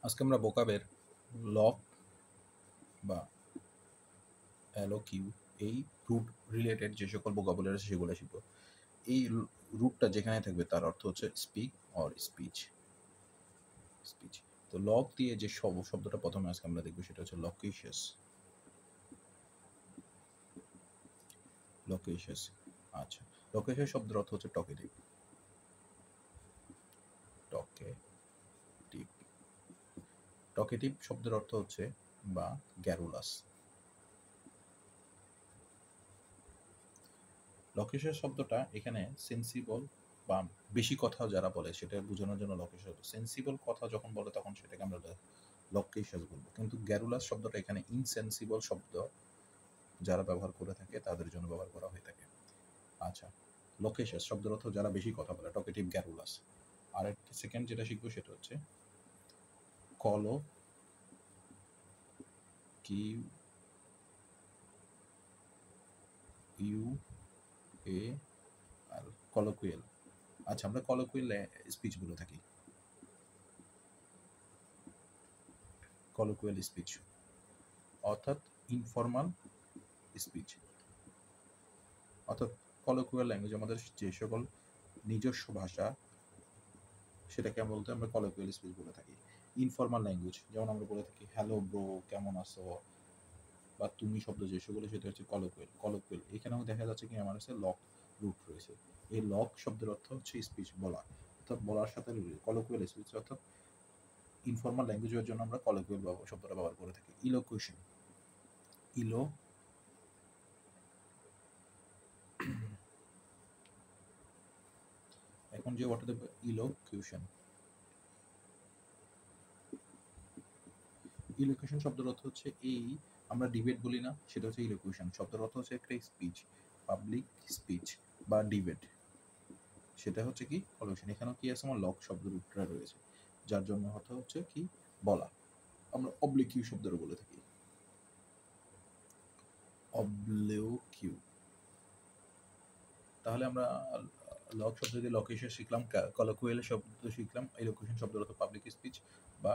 আজকে আমরা ভোকাবের লক বা এলওকিউ এই রুট রিলেটেড যে সকল ভোকাবুলারি আছে সেগুলো শিখব। এই রুটটা যেখানে থাকবে তার অর্থ হচ্ছে স্পিক অর স্পিচ। স্পিচ তো লক দিয়ে যে শব্দটা প্রথমে আজকে আমরা দেখবো সেটা হচ্ছে লকেশিয়াস। লকেশিয়াস, আচ্ছা, লকেশিয়াস শব্দের অর্থ হচ্ছে টকেটিভ। টকেটিভ টকেটিভ শব্দের অর্থ হচ্ছে বা গ্যারুলাস। লকেশিয়াস শব্দটা এখানে সেন্সিবল বা বেশি কথা যারা বলে সেটা বোঝানোর জন্য লকেশিয়াস। সেন্সিবল কথা যখন বলে তখন সেটাকে আমরা লকেশিয়াস বলবো, কিন্তু গ্যারুলাস শব্দটা এখানে ইনসেন্সিবল শব্দ যারা ব্যবহার করে থাকে তাদের জন্য ব্যবহার করা হয়ে থাকে। আচ্ছা, লকেশিয়াস শব্দের অর্থ যারা বেশি কথা বলে, টকেটিভ, গ্যারুলাস। আর একটা সেকেন্ড যেটা শিখবো সেটা হচ্ছে কলো কি ইউ এ আর কলোকুয়েল। আচ্ছা, আমরা কলোকুয়েল স্পিচ বলে থাকি। কলোকুয়েল স্পিচ অর্থাৎ ইনফর্মাল স্পিচ, অর্থাৎ কলোকুয়াল ল্যাঙ্গুয়েজ আমাদের যে সকল নিজস্ব ভাষা সেটাকে বলতে আমরা কলোকুয়াল স্পিচ বলে থাকি। ইনফর্মাল ল্যাঙ্গুয়েজ যেমন আমরা বলে থাকি হ্যালো ব্রো, কেমন আছো, বা তুমি শব্দ যে সকল সেটা হচ্ছে কলোকুয়াল। কলোকুয়াল এখানেও দেখা যাচ্ছে কি আমার কাছে লক রুট রয়েছে। এই লক শব্দের অর্থ হচ্ছে স্পিচ, বলা, অর্থাৎ বলার সাথে কলোকুয়াল স্পিচ অর্থাৎ ইনফর্মাল ল্যাঙ্গুয়েজের জন্য আমরা কলোকুয়াল শব্দটা ব্যবহার করে থাকি। ইলোকুশন, ইলো এখন যে ওয়ার্ডটা দেখবো ইলোকিউশন। ইলোকুশন শব্দের অর্থ হচ্ছে এই আমরা ডিবেট বলি না, সেটা হচ্ছে ইলোকুশন শব্দের অর্থ হচ্ছে একটা স্পিচ, পাবলিক স্পিচ বা ডিবেট, সেটা হচ্ছে কি কলোকুশন। এখানেও কি আছে আমার লক শব্দের রূপটা রয়েছে, যার জন্য অর্থ হচ্ছে কি বলা। আমরা অবলিকিউ শব্দের বলে থাকি, অবলিকিউ। তাহলে আমরা লক শব্দ দিয়ে লকেশন শিখলাম, কলোকুয়াল শব্দ শিখলাম, ইলোকুশন শব্দের অর্থ পাবলিক স্পিচ বা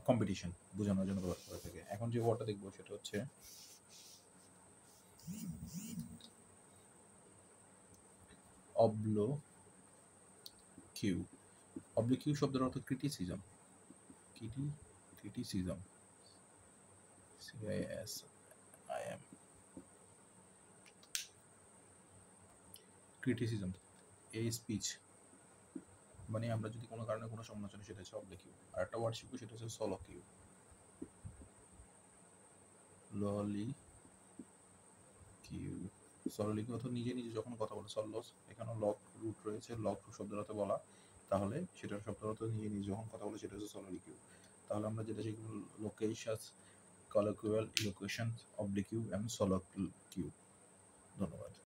কম্পিটিশন বোঝানোর জন্য ব্যবহার করে থাকে। এখন যে ওয়ার্ডটা দেখবো সেটা হচ্ছে অবলিকিউ। অবলিকিউ শব্দের অর্থ ক্রিটিসিজম। Criticism, CISIM, criticism. এই স্পিচ মানে আমরা যদি কোনো কারণে কোনো সমালোচনা, সেটা হচ্ছে অবলিকিউ। আর একটা ওয়ার্ড শিখবো সেটা হচ্ছে সলোকিউ। ললিকিউ, সরলিকিউ অর্থ নিজে নিজে যখন কথা বলে। সল্লস, এখানে লক রুট রয়েছে, লক শব্দের অর্থ বলা, তাহলে সেটার শব্দের অর্থ নিজে নিজে যখন কথা বলে সেটা হচ্ছে সরলিকিউ। তাহলে আমরা যেটা শিখবো লোকেশাস, কলোকুয়াল, ইলোকুশন, অবলিকিউ এবং সলোকিউ। ধন্যবাদ।